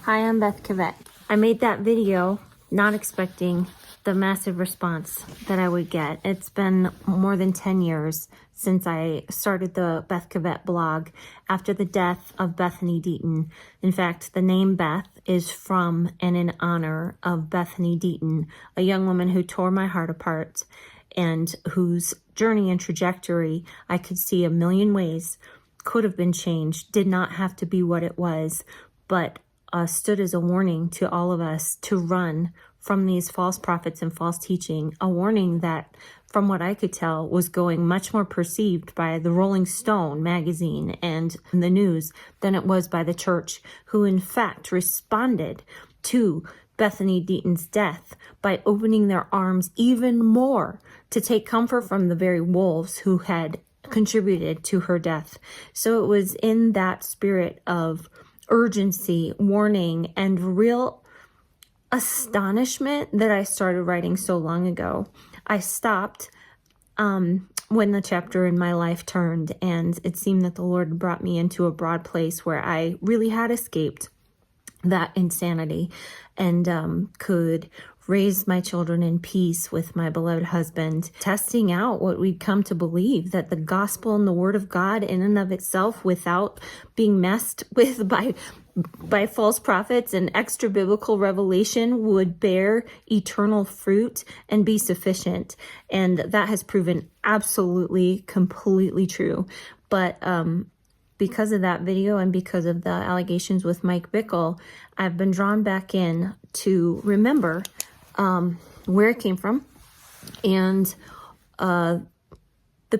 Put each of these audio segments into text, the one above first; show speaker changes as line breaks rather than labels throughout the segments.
Hi, I'm Beth Cavett. I made that video not expecting the massive response that I would get. It's been more than 10 years since I started the Beth Cavett blog after the death of Bethany Deaton. In fact, the name Beth is from and in honor of Bethany Deaton, a young woman who tore my heart apart and whose journey and trajectory I could see a million ways could have been changed, did not have to be what it was, but stood as a warning to all of us to run from these false prophets and false teaching, a warning that, from what I could tell, was going much more perceived by the Rolling Stone magazine and the news than it was by the church, who in fact responded to Bethany Deaton's death by opening their arms even more to take comfort from the very wolves who had contributed to her death. So it was in that spirit of urgency, warning, and real astonishment that I started writing so long ago. I stopped when the chapter in my life turned, and it seemed that the Lord brought me into a broad place where I really had escaped that insanity and could raise my children in peace with my beloved husband, testing out what we'd come to believe, that the gospel and the word of God in and of itself, without being messed with by false prophets and extra biblical revelation, would bear eternal fruit and be sufficient. And that has proven absolutely, completely true. But because of that video and because of the allegations with Mike Bickle, I've been drawn back in to remember where it came from and the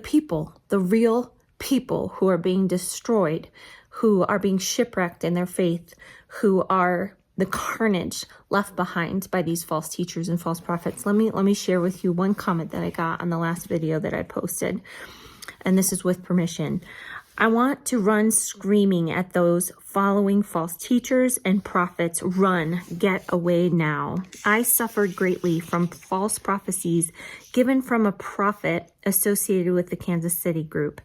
people, the real people who are being destroyed, who are being shipwrecked in their faith, who are the carnage left behind by these false teachers and false prophets. Let me share with you one comment that I got on the last video that I posted, and this is with permission. I want to run screaming at those following false teachers and prophets. Run, get away now. I suffered greatly from false prophecies given from a prophet associated with the Kansas City group.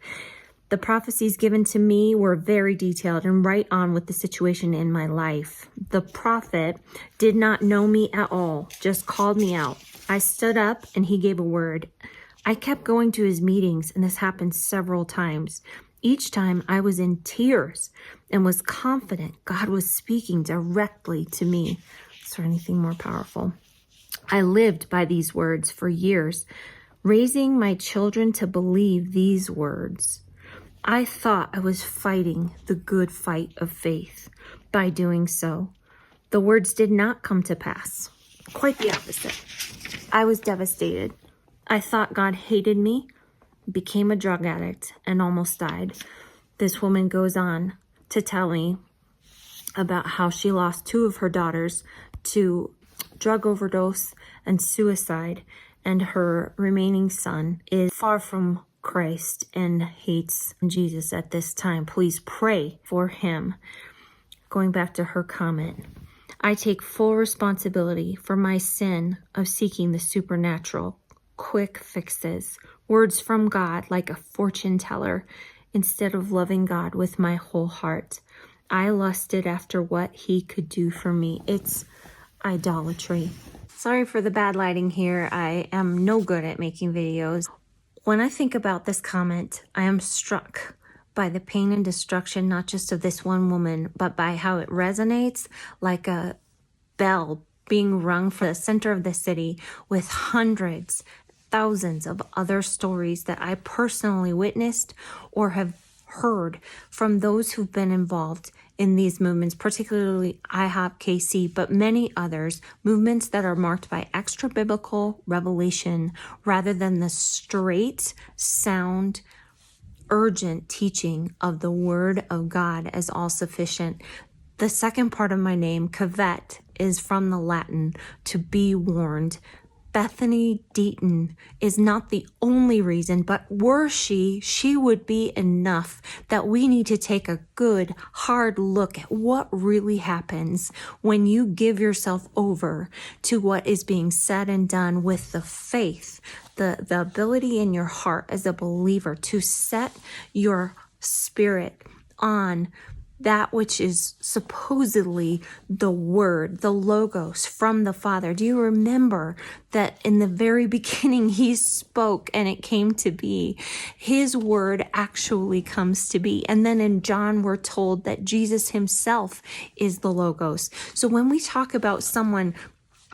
The prophecies given to me were very detailed and right on with the situation in my life. The prophet did not know me at all, just called me out. I stood up and he gave a word. I kept going to his meetings, and this happened several times. Each time I was in tears and was confident God was speaking directly to me. Is there anything more powerful? I lived by these words for years, raising my children to believe these words. I thought I was fighting the good fight of faith by doing so. The words did not come to pass. Quite the opposite. I was devastated. I thought God hated me, became a drug addict, and almost died. This woman goes on to tell me about how she lost 2 of her daughters to drug overdose and suicide, and her remaining son is far from Christ and hates Jesus at this time. Please pray for him. Going back to her comment, I take full responsibility for my sin of seeking the supernatural, quick fixes, words from God like a fortune teller, instead of loving God with my whole heart. I lusted after what he could do for me. It's idolatry. Sorry for the bad lighting here. I am no good at making videos. When I think about this comment, I am struck by the pain and destruction, not just of this one woman, but by how it resonates like a bell being rung for the center of the city, with hundreds, thousands of other stories that I personally witnessed or have heard from those who've been involved in these movements, particularly IHOP KC, but many others, movements that are marked by extra biblical revelation rather than the straight, sound, urgent teaching of the word of God as all sufficient. The second part of my name, Cavett, is from the Latin to be warned. Bethany Deaton is not the only reason, but were she would be enough that we need to take a good, hard look at what really happens when you give yourself over to what is being said and done with the faith, the ability in your heart as a believer to set your spirit on that which is supposedly the word, the logos from the Father. Do you remember that in the very beginning he spoke and it came to be? His word actually comes to be. And then in John, we're told that Jesus himself is the logos. So when we talk about someone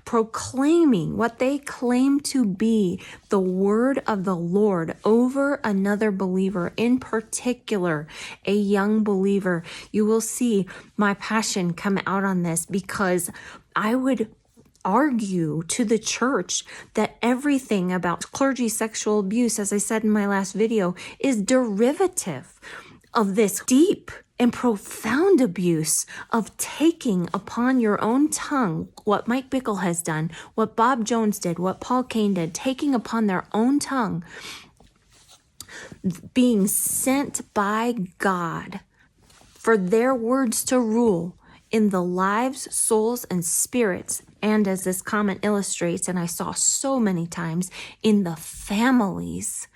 proclaiming what they claim to be the word of the Lord over another believer, in particular, a young believer, you will see my passion come out on this, because I would argue to the church that everything about clergy sexual abuse, as I said in my last video, is derivative of this deep and profound abuse of taking upon your own tongue what Mike Bickle has done, what Bob Jones did, what Paul Cain did, taking upon their own tongue, being sent by God for their words to rule in the lives, souls, and spirits, and as this comment illustrates, and I saw so many times, in the families.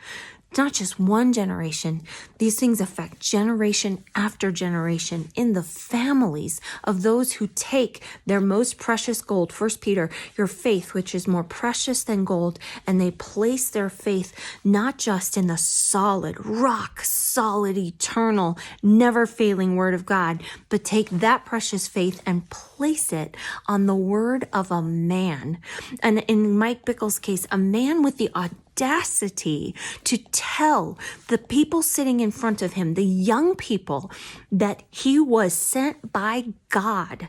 Not just one generation. These things affect generation after generation in the families of those who take their most precious gold, 1 Peter, your faith, which is more precious than gold, and they place their faith not just in the solid, rock solid, eternal, never failing word of God, but take that precious faith and place it on the word of a man. And in Mike Bickle's case, a man with the audacity to tell the people sitting in front of him, the young people, that he was sent by God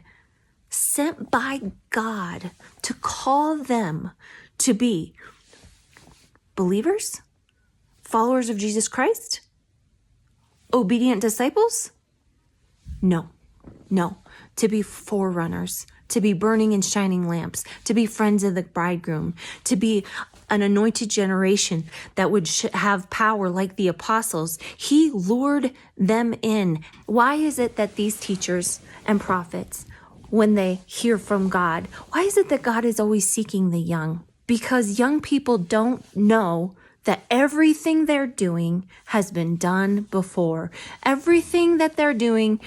to call them to be believers, followers of Jesus Christ, obedient disciples? No. To be forerunners, to be burning and shining lamps, to be friends of the bridegroom, to be an anointed generation that would have power like the apostles. He lured them in. Why is it that these teachers and prophets, when they hear from God, why is it that God is always seeking the young? Because young people don't know that everything they're doing has been done before. Everything that they're doing,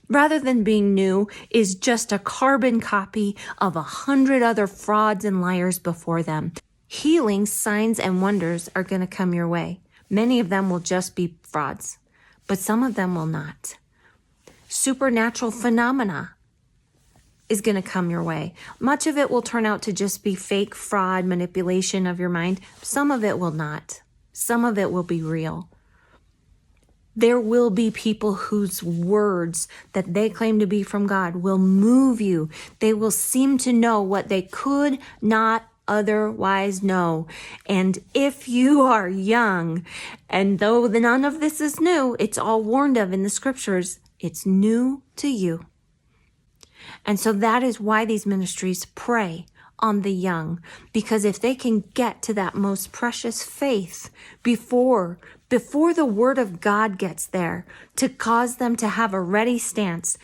rather than being new, is just a carbon copy of 100 other frauds and liars before them. Healing, signs, and wonders are going to come your way. Many of them will just be frauds, but some of them will not. Supernatural phenomena is going to come your way. Much of it will turn out to just be fake fraud, manipulation of your mind. Some of it will not. Some of it will be real. There will be people whose words that they claim to be from God will move you. They will seem to know what they could not otherwise know. And if you are young, and though none of this is new, it's all warned of in the scriptures, it's new to you. And so that is why these ministries prey on the young, because if they can get to that most precious faith before the word of God gets there, to cause them to have a ready stance,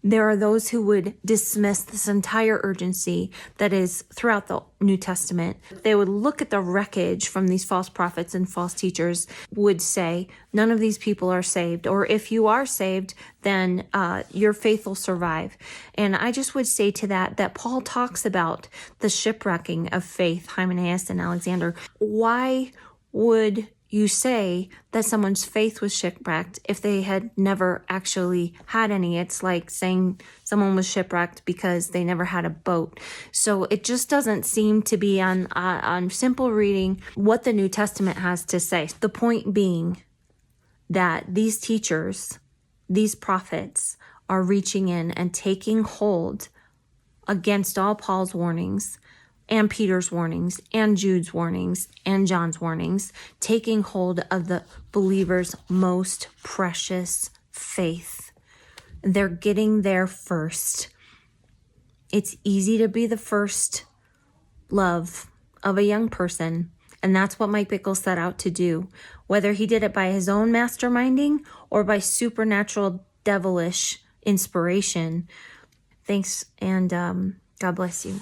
there are those who would dismiss this entire urgency that is throughout the New Testament. They would look at the wreckage from these false prophets and false teachers, would say, none of these people are saved. Or if you are saved, then your faith will survive. And I just would say to that Paul talks about the shipwrecking of faith, Hymenaeus and Alexander. Why would you say that someone's faith was shipwrecked if they had never actually had any? It's like saying someone was shipwrecked because they never had a boat. So it just doesn't seem to be on simple reading what the New Testament has to say. The point being that these teachers, these prophets, are reaching in and taking hold against all Paul's warnings and Peter's warnings, and Jude's warnings, and John's warnings, taking hold of the believer's most precious faith. They're getting there first. It's easy to be the first love of a young person, and that's what Mike Bickle set out to do, whether he did it by his own masterminding or by supernatural devilish inspiration. Thanks, and God bless you.